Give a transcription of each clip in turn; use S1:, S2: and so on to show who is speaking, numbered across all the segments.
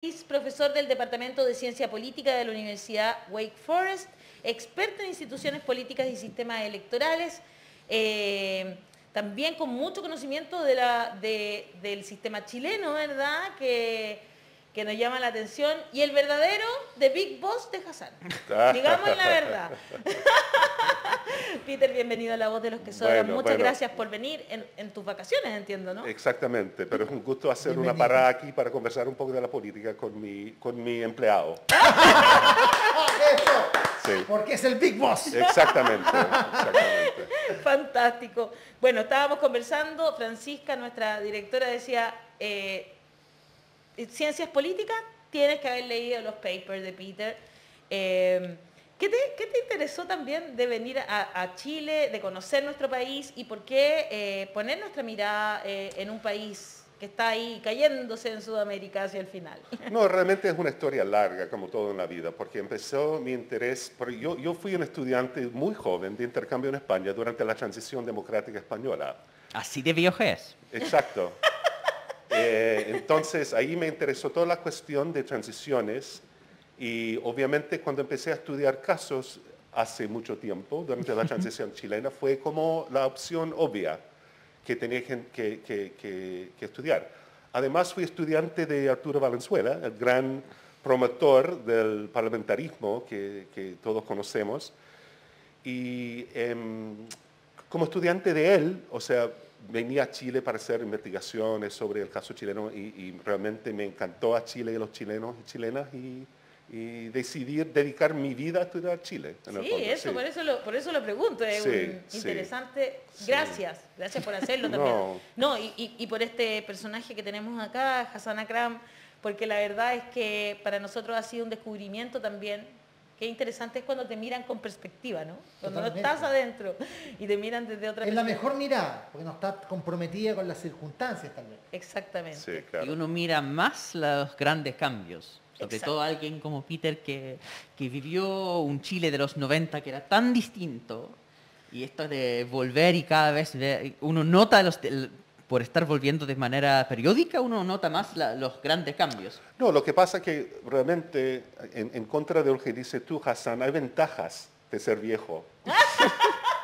S1: Es profesor del Departamento de Ciencia Política de la Universidad Wake Forest, experto en instituciones políticas y sistemas electorales, también con mucho conocimiento del sistema chileno, ¿verdad? Que nos llama la atención, y el verdadero The Big Boss de Hassan. Digamos la verdad. Peter, bienvenido a La Voz de los que Sobran. Muchas gracias por venir en tus vacaciones, entiendo, ¿no?
S2: Exactamente, pero es un gusto hacer una parada aquí para conversar un poco de la política con mi empleado.
S3: Eso,
S2: Sí.
S3: porque es el Big Boss.
S2: Exactamente, exactamente.
S1: Fantástico. Bueno, estábamos conversando, Francisca, nuestra directora, decía, ciencias políticas, tienes que haber leído los papers de Peter. ¿Qué te interesó también de venir a Chile, de conocer nuestro país y por qué poner nuestra mirada en un país que está ahí cayéndose en Sudamérica hacia el final?
S2: No, realmente es una historia larga, como todo en la vida, porque empezó mi interés, porque yo fui un estudiante muy joven de intercambio en España durante la transición democrática española.
S4: Así de viejo es.
S2: Exacto. Entonces ahí me interesó toda la cuestión de transiciones y obviamente cuando empecé a estudiar casos hace mucho tiempo, durante la transición chilena, fue como la opción obvia que tenía que estudiar. Además fui estudiante de Arturo Valenzuela, el gran promotor del parlamentarismo que todos conocemos, y como estudiante de él, o sea, venía a Chile para hacer investigaciones sobre el caso chileno y realmente me encantó a Chile y a los chilenos y chilenas y decidí dedicar mi vida a estudiar Chile.
S1: Sí, eso, sí. Por eso lo pregunto, es interesante.
S2: Sí.
S1: Gracias por hacerlo también. No, y por este personaje que tenemos acá, Hassan Akram, porque la verdad es que para nosotros ha sido un descubrimiento también. Qué interesante es cuando te miran con perspectiva, ¿no? Cuando
S3: Totalmente.
S1: no estás adentro y te miran desde otra perspectiva.
S3: Es la mejor mirada, porque no está comprometida con las circunstancias también.
S1: Exactamente.
S2: Sí, claro.
S4: Y uno mira más los grandes cambios. Sobre
S1: Exacto.
S4: todo alguien como Peter que vivió un Chile de los 90 que era tan distinto. Y esto de volver y cada vez ver, uno nota por estar volviendo de manera periódica, uno nota más los grandes cambios.
S2: No, lo que pasa es que realmente, en contra de lo que dices tú, Hassan, hay ventajas de ser viejo.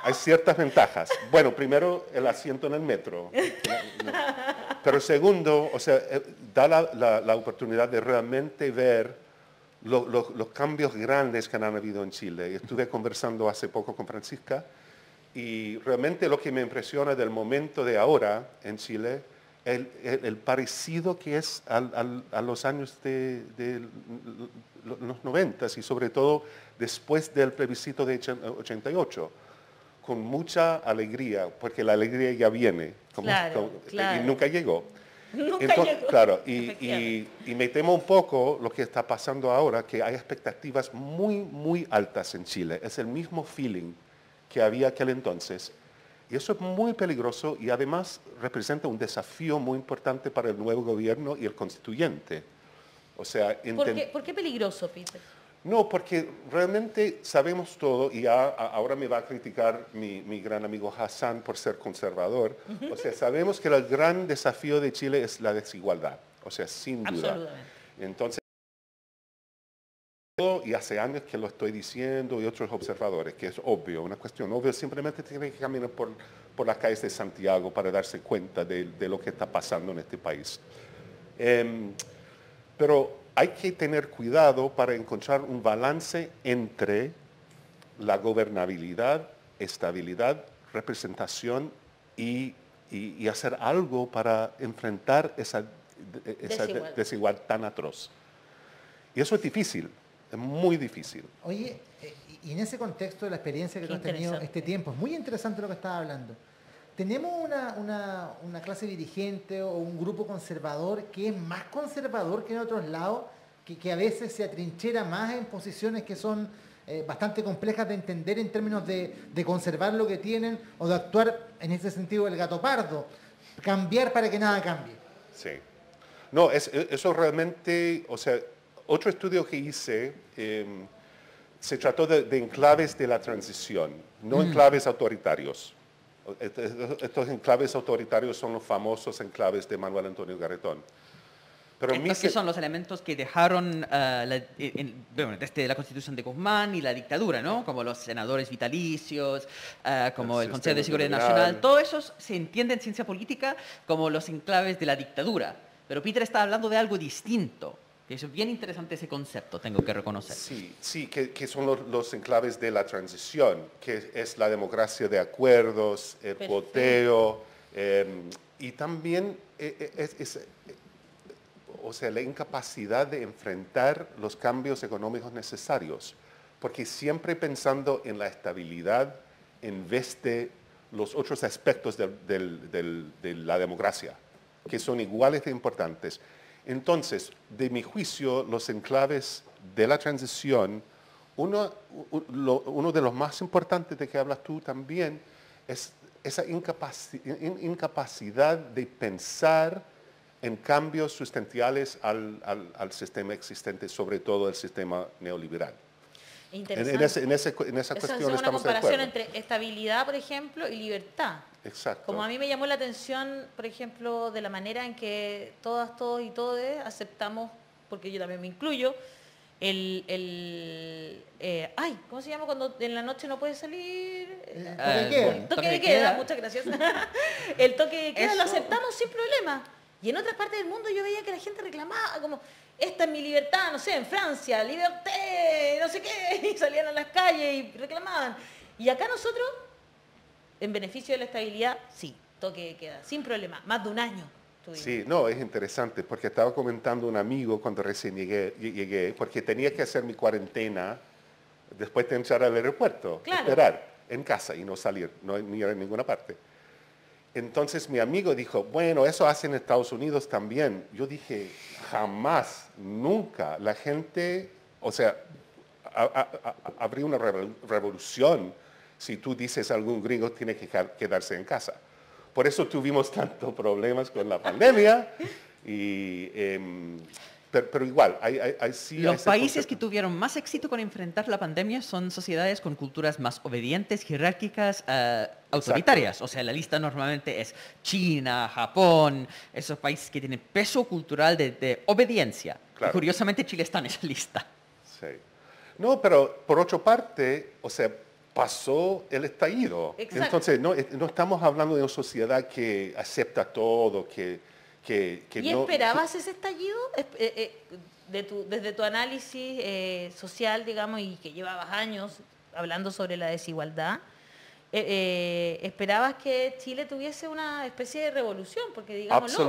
S2: Hay ciertas ventajas. Bueno, primero, el asiento en el metro. Pero segundo, o sea, da la oportunidad de realmente ver los cambios grandes que han habido en Chile. Estuve conversando hace poco con Francisca y realmente lo que me impresiona del momento de ahora en Chile el parecido que es a los años de los 90 y sobre todo después del plebiscito de 88, con mucha alegría, porque la alegría ya viene,
S1: Claro.
S2: y nunca llegó.
S1: Nunca llegó.
S2: Claro, y me temo un poco lo que está pasando ahora, que hay expectativas muy, muy altas en Chile. Es el mismo feeling que había aquel entonces. Y eso es muy peligroso y además representa un desafío muy importante para el nuevo gobierno y el constituyente. O sea,
S1: ¿Por qué peligroso, Peter?
S2: no, porque realmente sabemos todo y ahora me va a criticar mi gran amigo Hassan por ser conservador. O sea, sabemos que el gran desafío de Chile es la desigualdad. O sea, sin duda.
S1: Absolutamente.
S2: Entonces, y hace años que lo estoy diciendo y otros observadores, que es obvio, una cuestión obvia, simplemente tienen que caminar por las calles de Santiago para darse cuenta de lo que está pasando en este país. Pero hay que tener cuidado para encontrar un balance entre la gobernabilidad, estabilidad, representación y hacer algo para enfrentar esa desigualdad tan atroz. Y eso es difícil. Es muy difícil.
S3: Oye, y en ese contexto de la experiencia que tú has tenido este tiempo, es muy interesante lo que estabas hablando. ¿Tenemos una clase dirigente o un grupo conservador que es más conservador que en otros lados, que a veces se atrinchera más en posiciones que son bastante complejas de entender en términos de conservar lo que tienen o de actuar en ese sentido el gato pardo, cambiar para que nada cambie?
S2: Sí. No, eso realmente, o sea, otro estudio que hice se trató de enclaves de la transición, no enclaves autoritarios. Estos enclaves autoritarios son los famosos enclaves de Manuel Antonio Garretón. Pero a mí
S4: Estos que son los elementos que dejaron bueno, desde la Constitución de Guzmán y la dictadura, ¿no? Como los senadores vitalicios, como el Consejo de Seguridad Nacional. Todo eso se entiende en ciencia política como los enclaves de la dictadura. Pero Peter está hablando de algo distinto. Es bien interesante ese concepto, tengo que reconocer.
S2: Sí, que son los enclaves de la transición, que es la democracia de acuerdos, el voteo, y también o sea, la incapacidad de enfrentar los cambios económicos necesarios, porque siempre pensando en la estabilidad en vez de los otros aspectos de la democracia, que son iguales de importantes. Entonces, de mi juicio, los enclaves de la transición, uno de los más importantes de que hablas tú también, es esa incapacidad de pensar en cambios sustanciales al sistema existente, sobre todo el sistema neoliberal.
S1: Interesante.
S2: En esa cuestión
S1: es
S2: estamos
S1: una
S2: de acuerdo.
S1: comparación entre estabilidad, por ejemplo, y libertad.
S2: Exacto.
S1: Como a mí me llamó la atención, por ejemplo, de la manera en que todas, todos y todes aceptamos, porque yo también me incluyo, ¿cómo se llama cuando en la noche no puedes salir?
S3: El
S1: Toque de queda, muchas gracias. El toque de queda lo aceptamos sin problema. Y en otras partes del mundo yo veía que la gente reclamaba como, esta es mi libertad, no sé, en Francia, liberté, no sé qué, y salían a las calles y reclamaban. Y acá nosotros, en beneficio de la estabilidad, sí, toque de queda, sin problema, más de un año tuvimos.
S2: Sí, no, es interesante, porque estaba comentando un amigo cuando recién llegué, porque tenía que hacer mi cuarentena después de entrar al aeropuerto, esperar en casa y no salir, ni ir a ninguna parte. Entonces mi amigo dijo, bueno, eso hacen en Estados Unidos también. Yo dije, jamás, nunca. La gente, o sea, habría una revolución si tú dices a algún gringo tiene que quedarse en casa. Por eso tuvimos tantos problemas con la pandemia. Pero igual, sí...
S4: Los países que tuvieron más éxito con enfrentar la pandemia son sociedades con culturas más obedientes, jerárquicas, autoritarias. O sea, la lista normalmente es China, Japón, esos países que tienen peso cultural de obediencia.
S2: Claro.
S4: Y curiosamente Chile está en esa lista.
S2: Sí. No, pero por otra parte, o sea, pasó el estallido.
S1: Exacto.
S2: Entonces, no estamos hablando de una sociedad que acepta todo,
S1: ¿Y esperabas ese estallido? Desde tu análisis social, digamos, y que llevabas años hablando sobre la desigualdad, ¿esperabas que Chile tuviese una especie de revolución? Porque, digámoslo,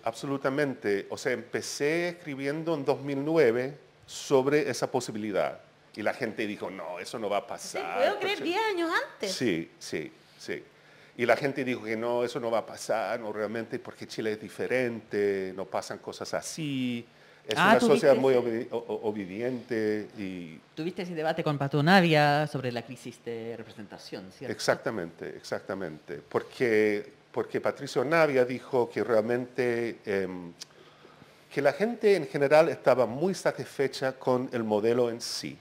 S2: absolutamente. O sea, empecé escribiendo en 2009 sobre esa posibilidad. Y la gente dijo, no, eso no va a pasar.
S1: Sí, puedo creer, 10 años antes.
S2: Sí. Y la gente dijo que no, eso no va a pasar, no realmente, porque Chile es diferente, no pasan cosas así. Es una sociedad muy obediente.
S4: Tuviste ese debate con Pato Navia sobre la crisis de representación, ¿cierto?
S2: Exactamente. Porque Patricio Navia dijo que realmente que la gente en general estaba muy satisfecha con el modelo en sí,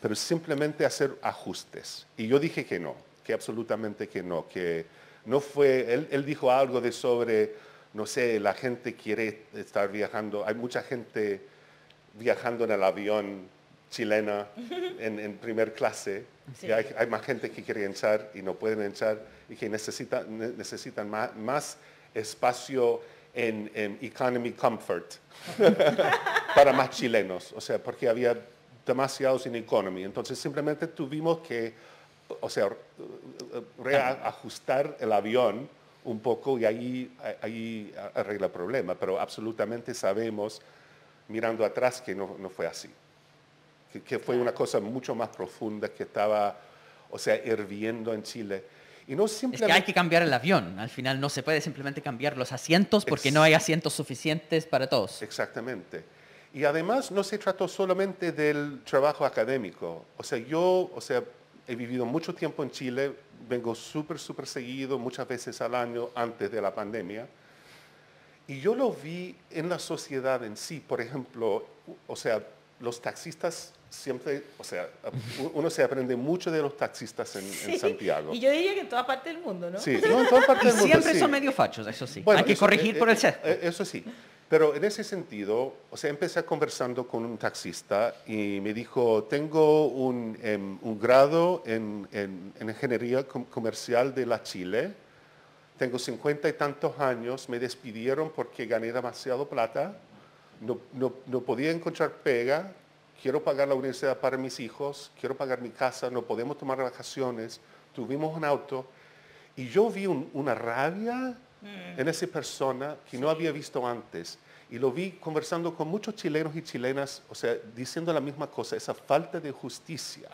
S2: pero simplemente hacer ajustes. Y yo dije que no, que absolutamente que no fue, él dijo algo sobre, no sé, la gente quiere estar viajando, hay mucha gente viajando en el avión chilena en primer clase,
S1: sí.
S2: Y hay más gente que quiere entrar y no pueden entrar y que necesitan más espacio en economy comfort para más chilenos, o sea, porque había demasiados en economy, entonces simplemente tuvimos que, o sea, reajustar el avión un poco y ahí arregla el problema, pero absolutamente sabemos, mirando atrás, que no fue así, que fue una cosa mucho más profunda que estaba, o sea, hirviendo en Chile. Y no simplemente...
S4: Es que hay que cambiar el avión, al final no se puede simplemente cambiar los asientos porque no hay asientos suficientes para todos.
S2: Exactamente. Y además no se trató solamente del trabajo académico, o sea, he vivido mucho tiempo en Chile, vengo súper seguido, muchas veces al año antes de la pandemia, y yo lo vi en la sociedad en sí. Por ejemplo, o sea, los taxistas siempre, o sea, uno se aprende mucho de los taxistas en Santiago.
S1: Y yo diría que en toda parte del mundo, ¿no?
S2: Sí, no, en toda parte del mundo,
S4: Siempre
S2: sí.
S4: son medio fachos, eso sí.
S2: Bueno,
S4: hay que corregir por el sesgo.
S2: Eso sí. Pero en ese sentido, o sea, empecé conversando con un taxista y me dijo, tengo un grado en ingeniería comercial de la Chile, tengo 50 y tantos años, me despidieron porque gané demasiado plata, no podía encontrar pega, quiero pagar la universidad para mis hijos, quiero pagar mi casa, no podemos tomar vacaciones, tuvimos un auto y yo vi una rabia en esa persona que no había visto antes. Y lo vi conversando con muchos chilenos y chilenas, o sea, diciendo la misma cosa, esa falta de justicia.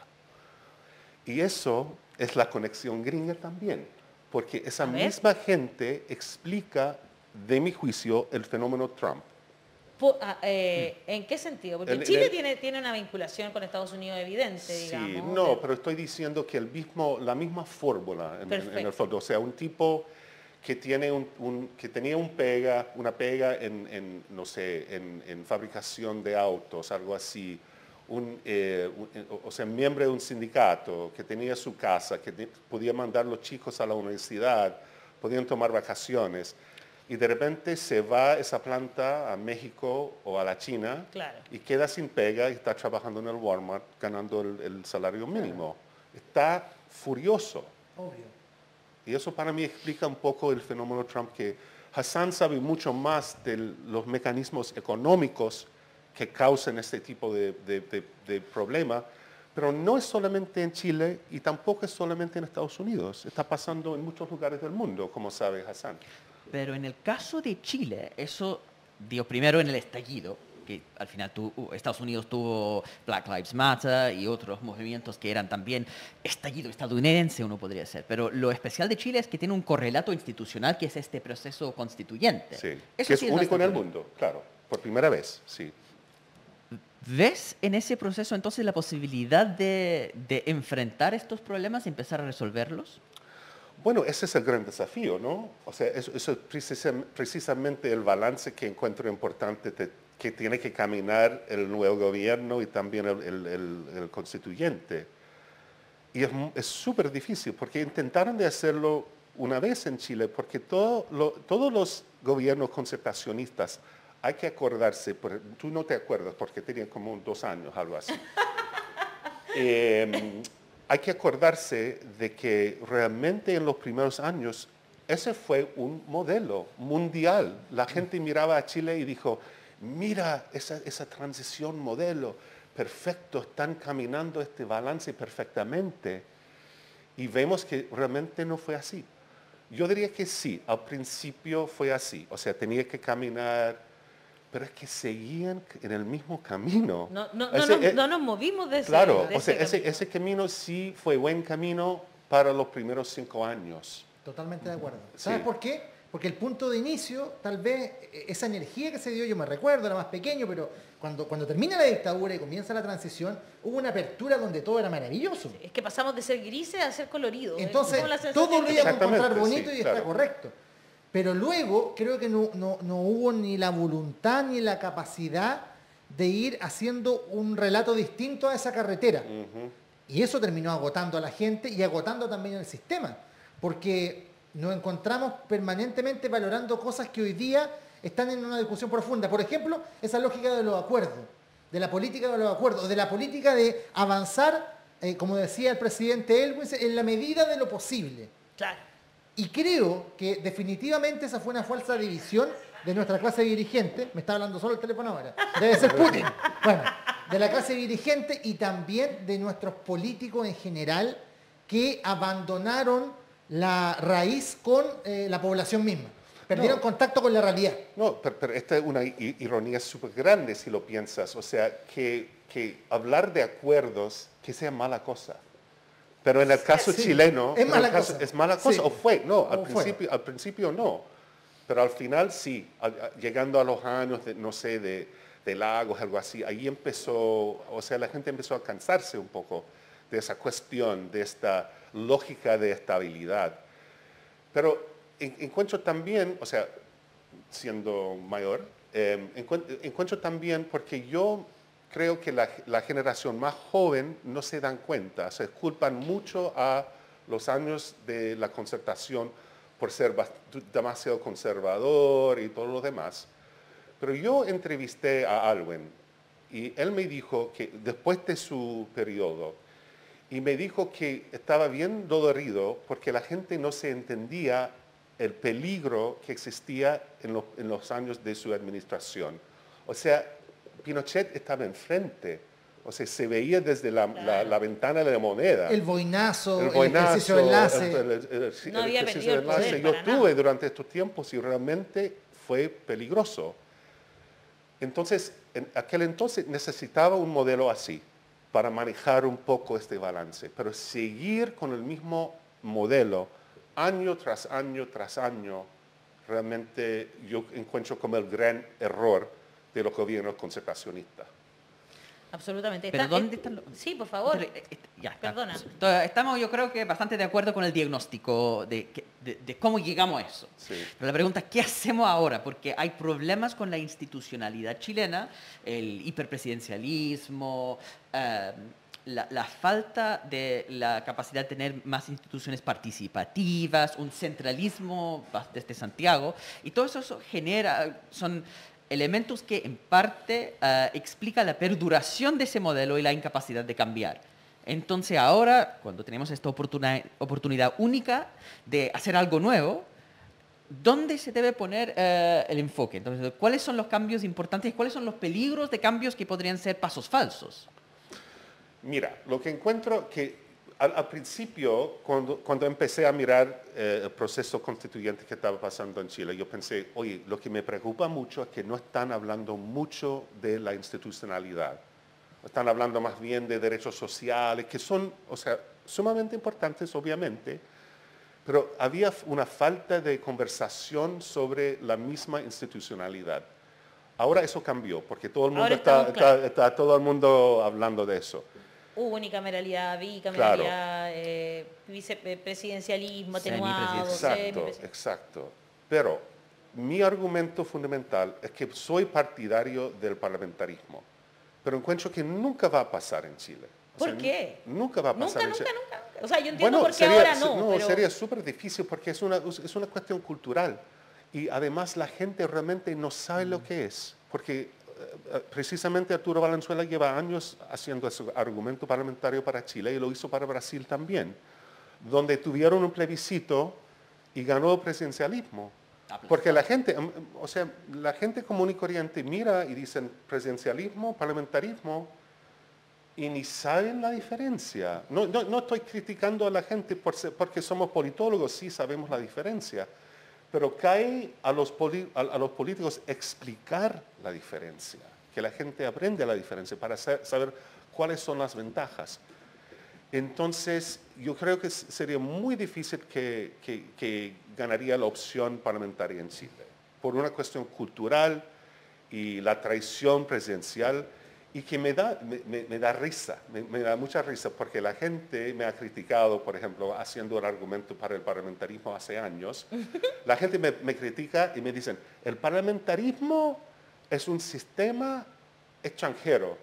S2: Y eso es la conexión gringa también, porque esa misma gente explica, de mi juicio, el fenómeno Trump.
S1: ¿En qué sentido? Porque Chile tiene una vinculación con Estados Unidos evidente, digamos.
S2: Sí, no, pero estoy diciendo que la misma fórmula en el fondo, o sea, un tipo que tiene que tenía una pega no sé, en fabricación de autos, algo así, o sea, miembro de un sindicato, que tenía su casa, que podía mandar los chicos a la universidad, podían tomar vacaciones, y de repente se va esa planta a México o a la China,
S1: claro,
S2: y queda sin pega y está trabajando en el Walmart ganando el salario mínimo. Está furioso.
S3: Obvio.
S2: Y eso para mí explica un poco el fenómeno Trump, que Hassan sabe mucho más de los mecanismos económicos que causan este tipo de problema, pero no es solamente en Chile y tampoco es solamente en Estados Unidos. Está pasando en muchos lugares del mundo, como sabe Hassan.
S4: Pero en el caso de Chile, eso dio primero en el estallido, que al final Estados Unidos tuvo Black Lives Matter y otros movimientos que eran también estallido estadounidense, uno podría ser. Pero lo especial de Chile es que tiene un correlato institucional que es este proceso constituyente.
S2: Sí,
S4: eso
S2: que es
S4: sí
S2: único en el mundo, claro, por primera vez, sí.
S4: ¿Ves en ese proceso entonces la posibilidad de enfrentar estos problemas y empezar a resolverlos?
S2: Bueno, ese es el gran desafío, ¿no? O sea, eso es precisamente el balance que encuentro importante que tiene que caminar el nuevo gobierno y también el constituyente. Y es súper difícil porque intentaron de hacerlo una vez en Chile, porque todos los gobiernos concertacionistas, hay que acordarse, tú no te acuerdas porque tenían como 2 años, algo así. Hay que acordarse de que realmente en los primeros años ese fue un modelo mundial. La gente miraba a Chile y dijo, mira esa transición modelo, perfecto, están caminando este balance perfectamente. Y vemos que realmente no fue así. Yo diría que sí, al principio fue así, o sea, tenía que caminar, pero es que seguían en el mismo camino.
S1: No nos movimos de ese
S2: Claro,
S1: de
S2: o sea,
S1: camino.
S2: ese camino sí fue buen camino para los primeros 5 años.
S3: Totalmente de acuerdo. ¿Sabes
S2: Sí.
S3: por qué? Porque el punto de inicio, tal vez, esa energía que se dio, yo me recuerdo, era más pequeño, pero cuando termina la dictadura y comienza la transición, hubo una apertura donde todo era maravilloso.
S1: Es que pasamos de ser grises a ser coloridos.
S3: Entonces,
S1: Es como la sensación
S3: todo lo
S1: que
S3: íbamos a encontrar
S2: Exactamente,
S3: bonito
S2: sí,
S3: y está
S2: claro.
S3: correcto. Pero luego creo que no hubo ni la voluntad ni la capacidad de ir haciendo un relato distinto a esa carretera.
S2: Ujú.
S3: Y eso terminó agotando a la gente y agotando también el sistema. Porque nos encontramos permanentemente valorando cosas que hoy día están en una discusión profunda. Por ejemplo, esa lógica de los acuerdos, de la política de los acuerdos, de la política de avanzar, como decía el presidente Elwin, en la medida de lo posible.
S1: Claro.
S3: Y creo que definitivamente esa fue una falsa división de nuestra clase dirigente. Me está hablando solo el teléfono ahora. Debe ser Putin. Bueno, de la clase dirigente y también de nuestros políticos en general que abandonaron la raíz con la población misma. Perdieron contacto con la realidad.
S2: No, pero esta es una ironía súper grande si lo piensas. O sea, que hablar de acuerdos que sea mala cosa. Pero en el caso
S3: Sí,
S2: chileno,
S3: es mala cosa.
S2: es mala cosa,
S3: Sí.
S2: o fue, no,
S3: O
S2: al principio no, pero al final sí, llegando a los años, no sé, de Lagos, algo así, ahí empezó, o sea, la gente empezó a cansarse un poco de esa cuestión, de esta lógica de estabilidad. Pero encuentro también, o sea, siendo mayor, encuentro también, porque yo creo que la generación más joven no se dan cuenta, se culpan mucho a los años de la concertación por ser demasiado conservador y todo lo demás. Pero yo entrevisté a Alwin y él me dijo que después de su periodo, y me dijo que estaba bien dolorido porque la gente no se entendía el peligro que existía en los años de su administración. O sea, Pinochet estaba enfrente, o sea, se veía desde la ventana de la moneda.
S3: El boinazo, el ejercicio de enlace.
S1: No había perdido el poder
S2: Yo
S1: para
S2: tuve
S1: nada.
S2: durante estos tiempos y realmente fue peligroso. Entonces, en aquel entonces necesitaba un modelo así para manejar un poco este balance, pero seguir con el mismo modelo año tras año tras año, realmente yo encuentro como el gran error de los gobiernos conservacionistas.
S1: Absolutamente.
S4: Pero ¿dónde están los...?
S1: Sí, por favor.
S4: Ya,
S1: Perdona.
S4: Estamos, yo creo que bastante de acuerdo con el diagnóstico de cómo llegamos a eso.
S2: Sí.
S4: Pero la pregunta es, ¿qué hacemos ahora? Porque hay problemas con la institucionalidad chilena, el hiperpresidencialismo, la falta de la capacidad de tener más instituciones participativas, un centralismo desde Santiago, y todo eso son elementos que en parte explican la perduración de ese modelo y la incapacidad de cambiar. Entonces ahora, cuando tenemos esta oportunidad única de hacer algo nuevo, ¿dónde se debe poner el enfoque? Entonces, ¿cuáles son los cambios importantes? ¿Cuáles son los peligros de cambios que podrían ser pasos falsos?
S2: Mira, lo que encuentro que al principio, cuando empecé a mirar el proceso constituyente que estaba pasando en Chile, yo pensé, oye, lo que me preocupa mucho es que no están hablando mucho de la institucionalidad. Están hablando más bien de derechos sociales, que son, o sea, sumamente importantes, obviamente, pero había una falta de conversación sobre la misma institucionalidad. Ahora eso cambió, porque todo el mundo está todo el mundo hablando de eso.
S1: Unicameralidad, bicameralidad,
S2: Claro.
S1: vicepresidencialismo atenuado.
S2: Exacto. Pero mi argumento fundamental es que soy partidario del parlamentarismo, pero encuentro que nunca va a pasar en Chile.
S1: ¿Por qué?
S2: Nunca va a pasar en Chile.
S1: Nunca. O sea, yo entiendo por qué ahora no. Pero...
S2: sería súper difícil porque es una cuestión cultural. Y además la gente realmente no sabe lo que es. Porque precisamente Arturo Valenzuela lleva años haciendo ese argumento parlamentario para Chile y lo hizo para Brasil también, donde tuvieron un plebiscito y ganó el presidencialismo. Porque la gente, o sea, la gente común y corriente mira y dicen presidencialismo, parlamentarismo, y ni saben la diferencia. No estoy criticando a la gente porque somos politólogos, sí sabemos la diferencia, pero cae a los políticos explicar la diferencia, que la gente aprenda la diferencia para saber cuáles son las ventajas. Entonces, yo creo que sería muy difícil que ganaría la opción parlamentaria en Chile, por una cuestión cultural y la traición presidencial, y que me da risa, me da mucha risa, porque la gente me ha criticado, por ejemplo, haciendo el argumento para el parlamentarismo hace años. La gente me critica y me dicen, el parlamentarismo es un sistema extranjero,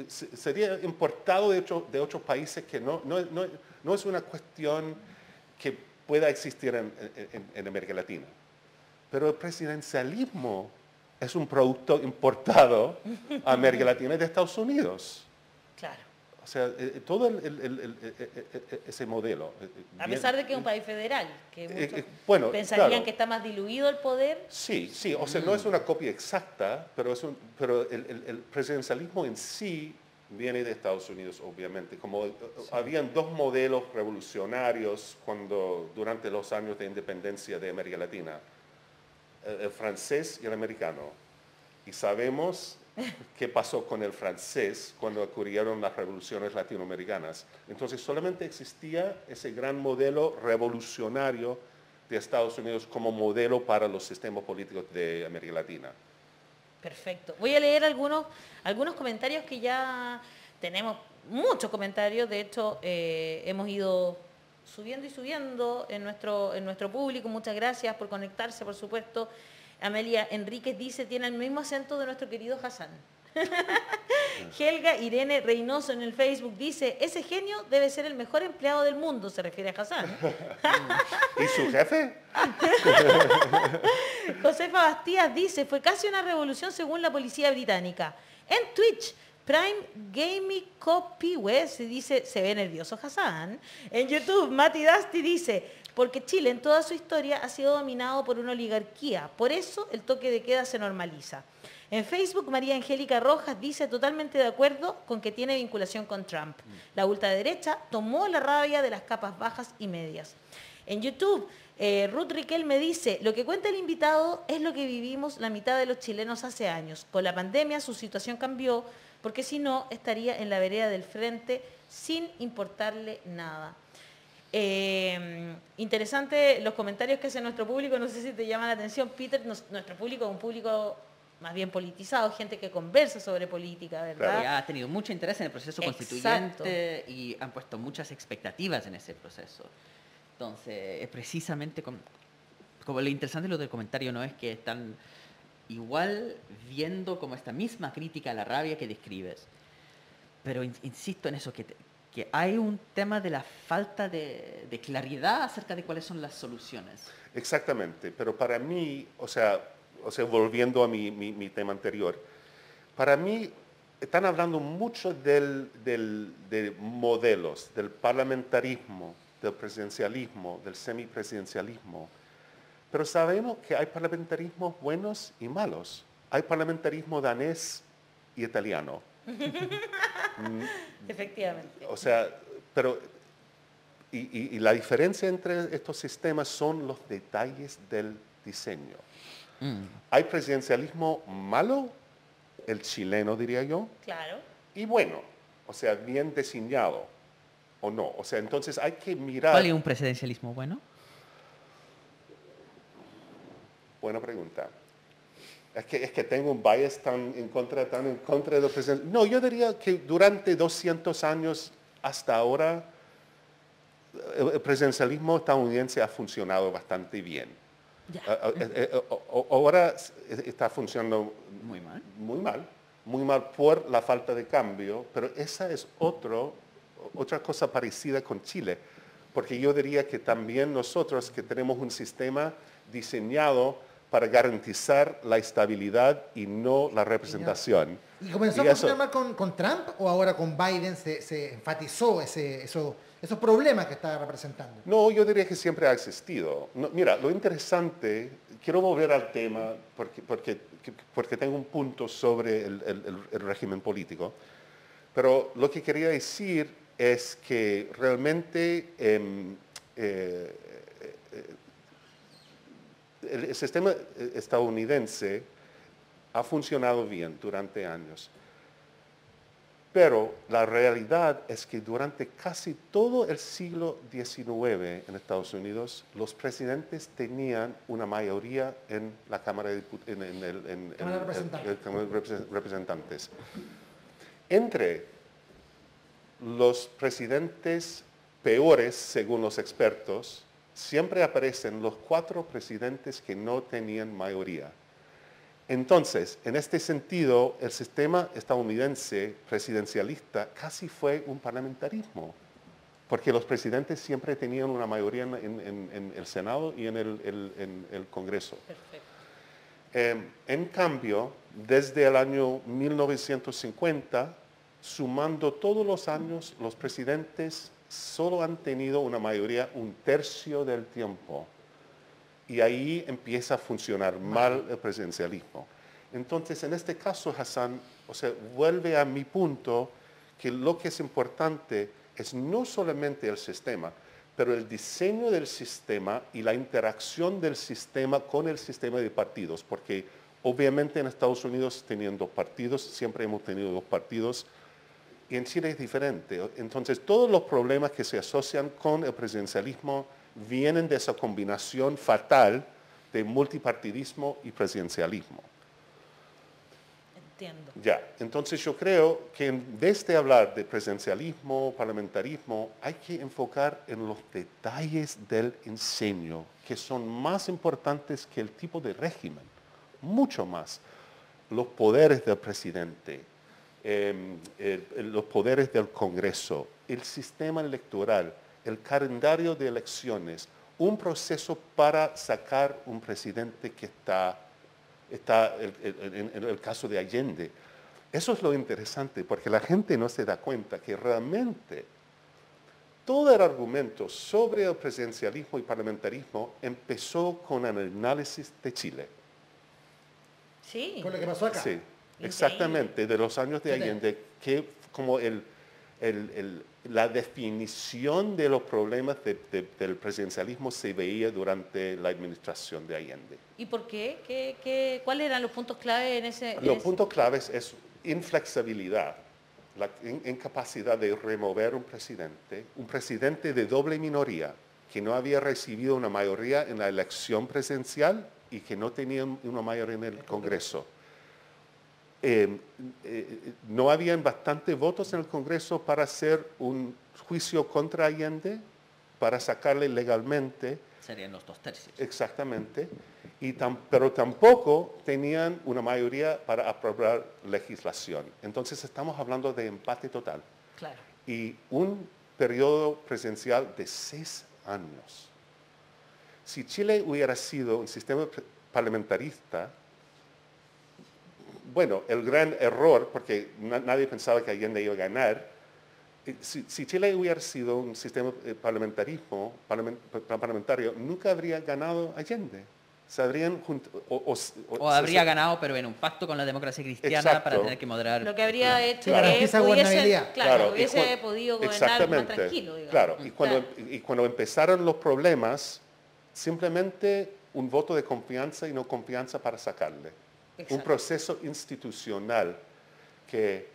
S2: sería importado de otros países, que no es una cuestión que pueda existir en América Latina. Pero el presidencialismo es un producto importado a América Latina y de Estados Unidos.
S1: Claro.
S2: O sea, todo ese modelo.
S1: A pesar de que es un país federal, que muchos
S2: bueno,
S1: pensarían
S2: claro,
S1: que está más diluido el poder.
S2: Sí, o sea, no es una copia exacta, pero el presidencialismo en sí viene de Estados Unidos, obviamente. Como habían dos modelos revolucionarios durante los años de independencia de América Latina, el francés y el americano. Y sabemos qué pasó con el francés cuando ocurrieron las revoluciones latinoamericanas. Entonces solamente existía ese gran modelo revolucionario de Estados Unidos como modelo para los sistemas políticos de América Latina.
S1: Perfecto. Voy a leer algunos comentarios que ya tenemos, muchos comentarios. De hecho, hemos ido subiendo en nuestro público. Muchas gracias por conectarse, por supuesto. Amelia Enríquez dice, tiene el mismo acento de nuestro querido Hassan. Helga Irene Reynoso en el Facebook dice, ese genio debe ser el mejor empleado del mundo, se refiere a Hassan.
S2: ¿Y su jefe?
S1: Josefa Bastías dice, fue casi una revolución según la policía británica. En Twitch, Prime Gaming Copywe se dice, se ve nervioso Hassan. En YouTube, Mati Dusty dice, porque Chile en toda su historia ha sido dominado por una oligarquía, por eso el toque de queda se normaliza. En Facebook, María Angélica Rojas dice totalmente de acuerdo con que tiene vinculación con Trump. La ultraderecha tomó la rabia de las capas bajas y medias. En YouTube, Ruth Riquelme dice, lo que cuenta el invitado es lo que vivimos la mitad de los chilenos hace años. Con la pandemia su situación cambió, porque si no, estaría en la vereda del frente sin importarle nada. Interesante los comentarios que hace nuestro público, no sé si te llama la atención, Peter, nuestro público es un público más bien politizado, gente que conversa sobre política, ¿verdad?
S4: Claro, y ha tenido mucho interés en el proceso constituyente y han puesto muchas expectativas en ese proceso. Entonces, precisamente como lo interesante de lo del comentario, ¿no? Es que están igual viendo como esta misma crítica a la rabia que describes. Pero insisto en eso, que hay un tema de la falta de claridad acerca de cuáles son las soluciones.
S2: Exactamente, pero para mí, o sea, volviendo a mi tema anterior, para mí están hablando mucho de modelos, del parlamentarismo, del presidencialismo, del semipresidencialismo, pero sabemos que hay parlamentarismos buenos y malos. Hay parlamentarismo danés y italiano.
S1: Efectivamente.
S2: O sea, pero y la diferencia entre estos sistemas son los detalles del diseño. Hay presidencialismo malo, el chileno diría yo,
S1: claro,
S2: y bueno, o sea, bien diseñado, o no. O sea, entonces hay que mirar...
S4: ¿Cuál es un presidencialismo bueno?
S2: Buena pregunta. Es que tengo un bias tan en contra del presidente. No, yo diría que durante 200 años hasta ahora, el presidencialismo estadounidense ha funcionado bastante bien. Ahora está funcionando muy mal por la falta de cambio, pero esa es otra cosa parecida con Chile, porque yo diría que también nosotros que tenemos un sistema diseñado para garantizar la estabilidad y no la representación.
S3: ¿Y comenzó a funcionar mal con Trump o ahora con Biden se enfatizó esos problemas que estaba representando?
S2: No, yo diría que siempre ha existido. No, mira, lo interesante, quiero volver al tema porque tengo un punto sobre el régimen político, pero lo que quería decir es que realmente el sistema estadounidense ha funcionado bien durante años, pero la realidad es que durante casi todo el siglo XIX en Estados Unidos, los presidentes tenían una mayoría en la Cámara de Representantes. Entre los presidentes peores, según los expertos, siempre aparecen los 4 presidentes que no tenían mayoría. Entonces, en este sentido, el sistema estadounidense presidencialista casi fue un parlamentarismo, porque los presidentes siempre tenían una mayoría en el Senado y en el Congreso.
S1: Perfecto.
S2: En cambio, desde el año 1950, sumando todos los años, los presidentes solo han tenido una mayoría 1/3 del tiempo. Y ahí empieza a funcionar mal el presidencialismo. Entonces, en este caso, Hassan, o sea, vuelve a mi punto que lo que es importante es no solamente el sistema, pero el diseño del sistema y la interacción del sistema con el sistema de partidos, porque obviamente en Estados Unidos tenían 2 partidos, siempre hemos tenido 2 partidos, y en Chile es diferente. Entonces, todos los problemas que se asocian con el presidencialismo vienen de esa combinación fatal de multipartidismo y presidencialismo.
S1: Entiendo.
S2: Ya, entonces yo creo que en vez de hablar de presidencialismo, parlamentarismo, hay que enfocar en los detalles del diseño, que son más importantes que el tipo de régimen, mucho más. los poderes del presidente, los poderes del Congreso, el sistema electoral, el calendario de elecciones, un proceso para sacar un presidente que está en el caso de Allende. Eso es lo interesante, porque la gente no se da cuenta que realmente todo el argumento sobre el presidencialismo y parlamentarismo empezó con el análisis de Chile.
S1: Sí.
S3: Con lo que pasó acá.
S2: Sí, exactamente, de los años de Allende, que como la definición de los problemas del presidencialismo se veía durante la administración de Allende.
S1: ¿Y por qué? ¿Cuáles eran los puntos clave en ese...?
S2: Los puntos claves es inflexibilidad, la incapacidad de remover un presidente de doble minoría, que no había recibido una mayoría en la elección presidencial y que no tenía una mayoría en el Congreso. No habían bastantes votos en el Congreso para hacer un juicio contra Allende, para sacarle legalmente.
S4: Serían los 2/3.
S2: Exactamente. Pero tampoco tenían una mayoría para aprobar legislación. Entonces estamos hablando de empate total.
S1: Claro.
S2: Y un periodo presidencial de 6 años. Si Chile hubiera sido un sistema parlamentarista, bueno, el gran error, porque nadie pensaba que Allende iba a ganar, si Chile hubiera sido un sistema parlamentario, nunca habría ganado Allende. Se habrían
S4: habría ganado, pero en un pacto con la democracia cristiana.
S2: Exacto.
S4: Para tener que moderar.
S1: Lo que habría hecho
S3: Claro,
S1: es
S3: esa gobernabilidad.
S1: hubiese podido gobernar más tranquilo, digamos.
S2: Claro, y cuando empezaron los problemas, simplemente un voto de confianza y no confianza para sacarle.
S1: Exacto.
S2: Un proceso institucional que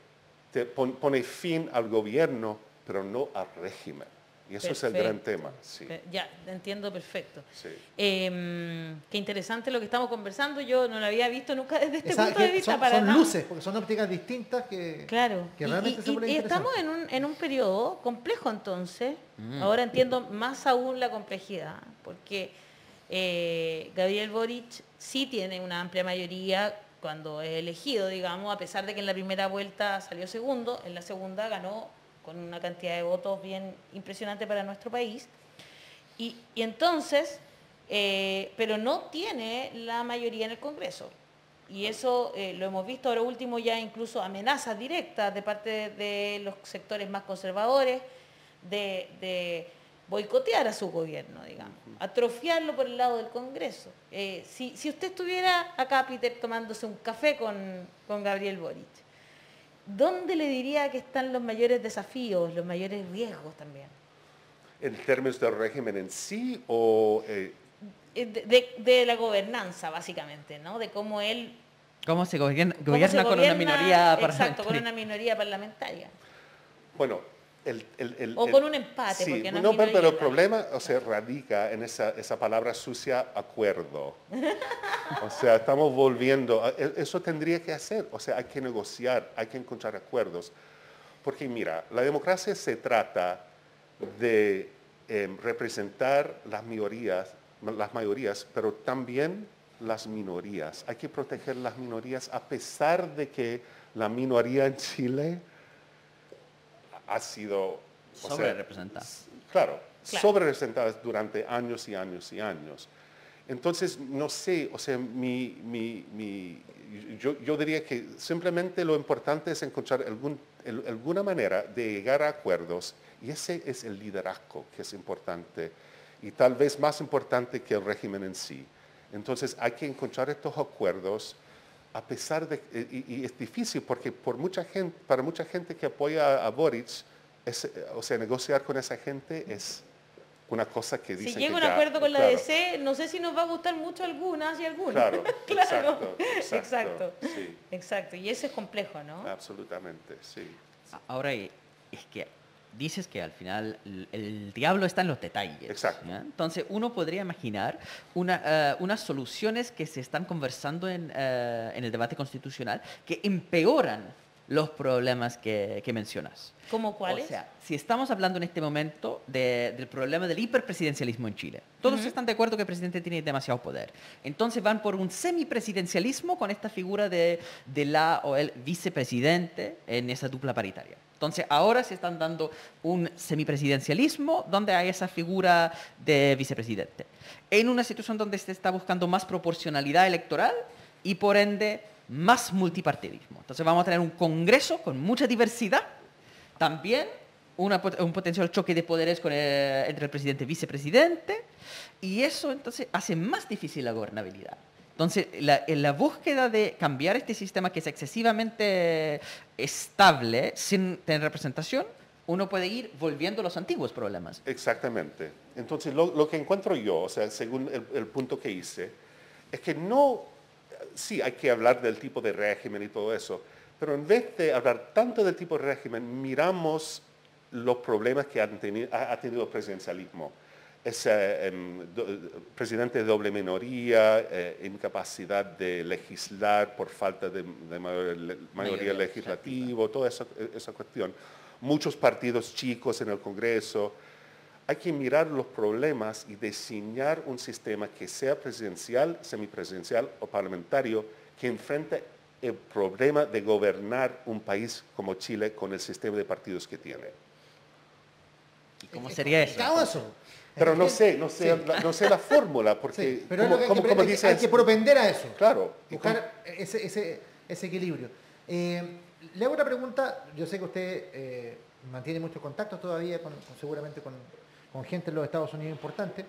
S2: pone fin al gobierno, pero no al régimen. Y eso es el gran tema. Sí.
S1: Ya, entiendo perfecto.
S2: Sí.
S1: Qué interesante lo que estamos conversando. Yo no lo había visto nunca desde este punto de vista.
S3: Son luces, porque son ópticas distintas que realmente se vuelven
S1: y
S3: interesantes.
S1: estamos en un periodo complejo entonces. Ahora entiendo más aún la complejidad, porque Gabriel Boric sí tiene una amplia mayoría cuando es elegido, digamos, a pesar de que en la primera vuelta salió segundo, en la segunda ganó con una cantidad de votos bien impresionante para nuestro país. Y entonces, pero no tiene la mayoría en el Congreso. Y eso lo hemos visto ahora último, ya incluso amenazas directas de parte de los sectores más conservadores de boicotear a su gobierno, digamos, atrofiarlo por el lado del Congreso. Si usted estuviera acá, Peter, tomándose un café con Gabriel Boric, ¿dónde le diría que están los mayores desafíos, los mayores riesgos también?
S2: ¿En términos del régimen en sí o...?
S1: De la gobernanza, básicamente, ¿no? De cómo él...
S4: ¿Cómo se gobierna con una minoría parlamentaria?
S1: Exacto, con una minoría parlamentaria.
S2: Bueno,
S1: o con un empate,
S2: sí,
S1: porque no
S2: no,
S1: es minoría,
S2: pero el problema, radica en esa palabra sucia, acuerdo. O sea, estamos volviendo, eso tendría que hacer, hay que negociar, hay que encontrar acuerdos. Porque mira, la democracia se trata de representar las mayorías, pero también las minorías. Hay que proteger las minorías a pesar de que la minoría en Chile ha sido
S4: sobre-representada.
S2: Claro, sobre-representada durante años y años y años. Entonces, no sé, yo diría que simplemente lo importante es encontrar alguna manera de llegar a acuerdos, y ese es el liderazgo que es importante, y tal vez más importante que el régimen en sí. Entonces, hay que encontrar estos acuerdos, a pesar de, y es difícil porque para mucha gente que apoya a Boric, negociar con esa gente es una cosa que dicen
S1: si llega
S2: que
S1: un acuerdo con la
S2: claro.
S1: DC, no sé si nos va a gustar mucho algunas y algunos.
S2: Claro,
S1: claro.
S2: exacto. Sí.
S1: Exacto, y eso es complejo, ¿no?
S2: Absolutamente, sí.
S4: Ahora, es que dices que al final el diablo está en los detalles.
S2: Exacto.
S4: ¿Ya? Entonces, uno podría imaginar unas soluciones que se están conversando en el debate constitucional que empeoran los problemas que mencionas.
S1: ¿Cómo cuáles?
S4: O sea, si estamos hablando en este momento del problema del hiperpresidencialismo en Chile, todos están de acuerdo que el presidente tiene demasiado poder. Entonces van por un semipresidencialismo con esta figura de la o el vicepresidente en esa dupla paritaria. Entonces ahora se están dando un semipresidencialismo donde hay esa figura de vicepresidente. En una situación donde se está buscando más proporcionalidad electoral y por ende más multipartidismo. Entonces vamos a tener un Congreso con mucha diversidad, también un potencial choque de poderes entre el presidente y vicepresidente, y eso entonces hace más difícil la gobernabilidad. Entonces, en la búsqueda de cambiar este sistema que es excesivamente estable, sin tener representación, uno puede ir volviendo a los antiguos problemas.
S2: Exactamente. Entonces, lo que encuentro yo, o sea, según el punto que hice, es que no, sí, hay que hablar del tipo de régimen y todo eso, pero en vez de hablar tanto del tipo de régimen, miramos los problemas que ha tenido el presidencialismo. Presidente de doble minoría, incapacidad de legislar por falta de mayoría legislativa, toda esa cuestión. Muchos partidos chicos en el Congreso. Hay que mirar los problemas y diseñar un sistema que sea presidencial, semipresidencial o parlamentario que enfrente el problema de gobernar un país como Chile con el sistema de partidos que tiene.
S4: ¿Y cómo sería eso?
S2: Pero no sé la fórmula, porque
S3: sí, pero hay que propender a eso.
S2: Claro.
S3: Buscar ese equilibrio. Le hago una pregunta, yo sé que usted mantiene muchos contactos todavía, seguramente con gente en los Estados Unidos importante.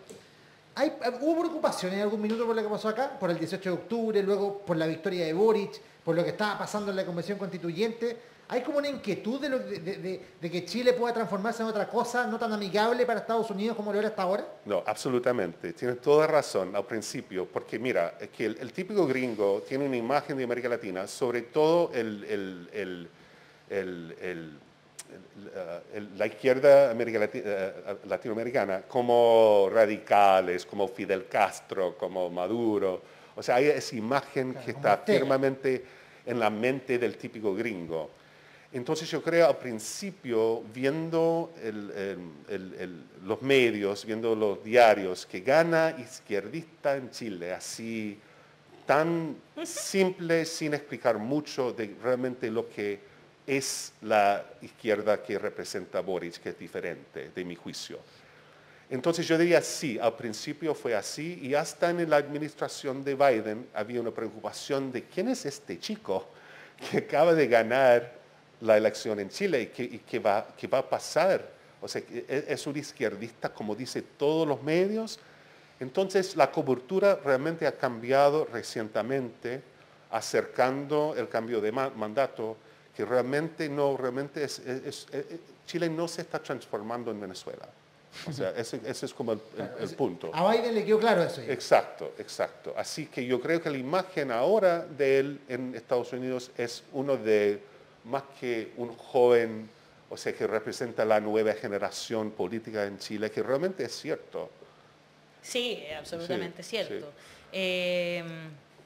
S3: ¿Hubo preocupación en algún minuto por lo que pasó acá? Por el 18 de octubre, luego por la victoria de Boric, por lo que estaba pasando en la Convención Constituyente. ¿Hay como una inquietud de que Chile pueda transformarse en otra cosa no tan amigable para Estados Unidos como lo era hasta ahora?
S2: No, absolutamente. Tienes toda razón al principio, porque mira, es que el típico gringo tiene una imagen de América Latina, sobre todo la izquierda latinoamericana, como radicales, como Fidel Castro, como Maduro. O sea, hay esa imagen que está firmemente en la mente del típico gringo. Entonces yo creo al principio, viendo los medios, viendo los diarios, que gana izquierdista en Chile, así tan simple, sin explicar mucho de realmente lo que es la izquierda que representa Boric, que es diferente, de mi juicio. Entonces yo diría sí, al principio fue así, y hasta en la administración de Biden había una preocupación de quién es este chico que acaba de ganar la elección en Chile y qué va a pasar. O sea, es un izquierdista, como dice todos los medios. Entonces la cobertura realmente ha cambiado recientemente, acercando el cambio de mandato, que realmente Chile no se está transformando en Venezuela. O sea, ese es como el punto.
S3: A Biden le quedó claro eso.
S2: Exacto. Así que yo creo que la imagen ahora de él en Estados Unidos es uno de, más que un joven, o sea, que representa la nueva generación política en Chile, que realmente es cierto.
S1: Sí, absolutamente cierto.
S2: Sí.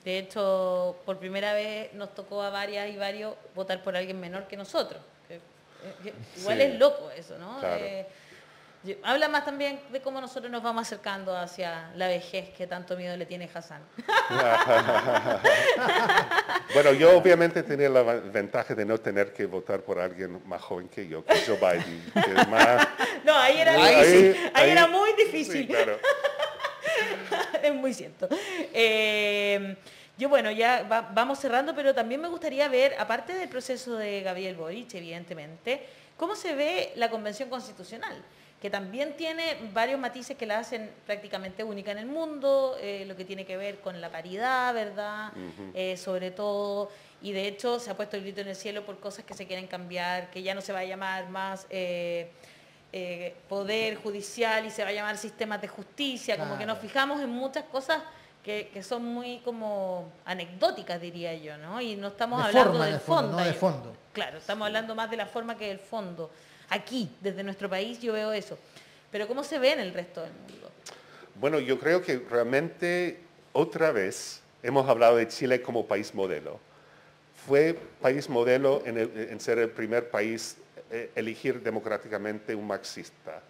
S1: De hecho, por primera vez nos tocó a varias y varios votar por alguien menor que nosotros. Igual
S2: Sí.
S1: Es loco eso, ¿no?
S2: Claro.
S1: Habla más también de cómo nosotros nos vamos acercando hacia la vejez que tanto miedo le tiene Hassan.
S2: Bueno, yo obviamente tenía la ventaja de no tener que votar por alguien más joven que yo, que Joe Biden. Que es más,
S1: No, ahí era difícil. Ahí era muy
S2: sí,
S1: difícil.
S2: claro.
S1: Es muy cierto. Yo, bueno, ya vamos cerrando, pero también me gustaría ver, aparte del proceso de Gabriel Boric, evidentemente, cómo se ve la Convención Constitucional, que también tiene varios matices que la hacen prácticamente única en el mundo, lo que tiene que ver con la paridad, ¿verdad? Sobre todo, y de hecho se ha puesto el grito en el cielo por cosas que se quieren cambiar, que ya no se va a llamar más poder judicial y se va a llamar sistemas de justicia, como que nos fijamos en muchas cosas que son muy como anecdóticas, diría yo, ¿no? Y no estamos hablando del fondo.
S3: No de fondo.
S1: Claro, estamos hablando más de la forma que del fondo. Aquí, desde nuestro país, yo veo eso. Pero ¿cómo se ve en el resto del mundo?
S2: Bueno, yo creo que realmente otra vez hemos hablado de Chile como país modelo. Fue país modelo en ser el primer país elegir democráticamente un marxista.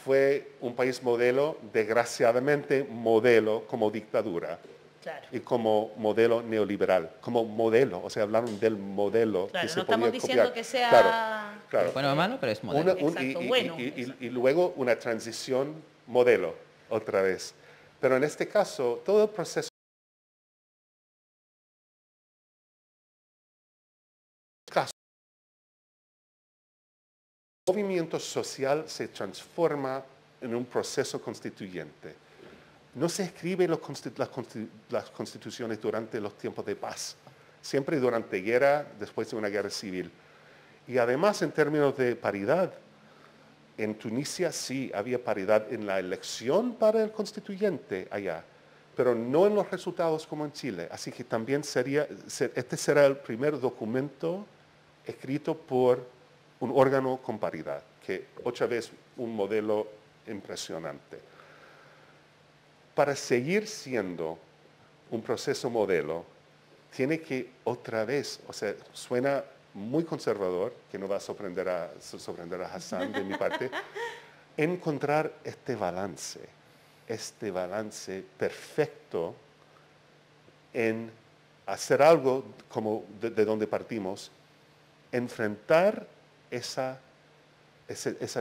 S2: Fue un país modelo, desgraciadamente modelo como dictadura.
S1: Claro.
S2: Y como modelo neoliberal, como modelo, o sea, hablaron del modelo
S1: Claro,
S2: que se
S1: no
S2: podía
S1: estamos diciendo
S2: copiar.
S1: que sea...
S2: Claro.
S4: Bueno o malo, pero es modelo.
S1: Exacto, bueno.
S2: Y luego una transición modelo, otra vez. Pero en este caso, todo el proceso el movimiento social se transforma en un proceso constituyente. No se escriben las constituciones durante los tiempos de paz, siempre durante guerra, después de una guerra civil. Y además, en términos de paridad, en Tunisia sí había paridad en la elección para el constituyente allá, pero no en los resultados como en Chile. Así que también este será el primer documento escrito por un órgano con paridad, que otra vez un modelo impresionante. Para seguir siendo un proceso modelo, tiene que otra vez, o sea, suena muy conservador, que no va a sorprender a Hassan de mi parte, encontrar este balance perfecto en hacer algo como de donde partimos, enfrentar esa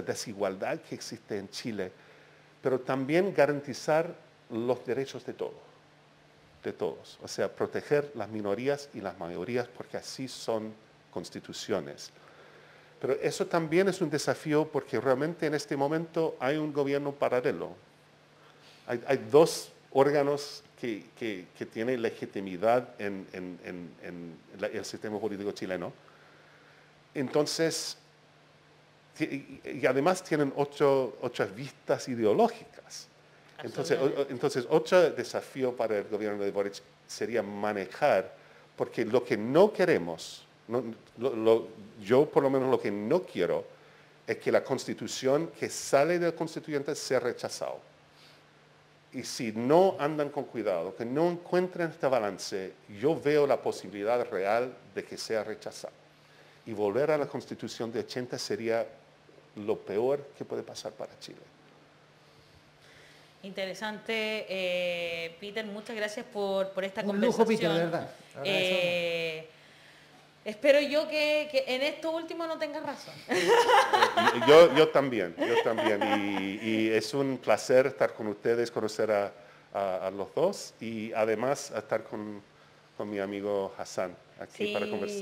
S2: desigualdad que existe en Chile, pero también garantizar los derechos de todos, o sea, proteger las minorías y las mayorías, porque así son constituciones. Pero eso también es un desafío porque realmente en este momento hay un gobierno paralelo. Hay dos órganos que tienen legitimidad en el sistema político chileno. Entonces, y además tienen otras vistas ideológicas. Entonces, otro desafío para el gobierno de Boric sería manejar, porque lo que no queremos, yo por lo menos lo que no quiero, es que la constitución que sale del constituyente sea rechazada. Y si no andan con cuidado, que no encuentren este balance, yo veo la posibilidad real de que sea rechazado. Y volver a la constitución de 80 sería lo peor que puede pasar para Chile.
S1: Interesante, Peter, muchas gracias por esta
S3: Un
S1: conversación.
S3: lujo, Peter, de verdad.
S1: Espero yo que en esto último no tengas razón.
S2: Yo también. Y es un placer estar con ustedes, conocer a los dos y además estar con mi amigo Hassan aquí para conversar.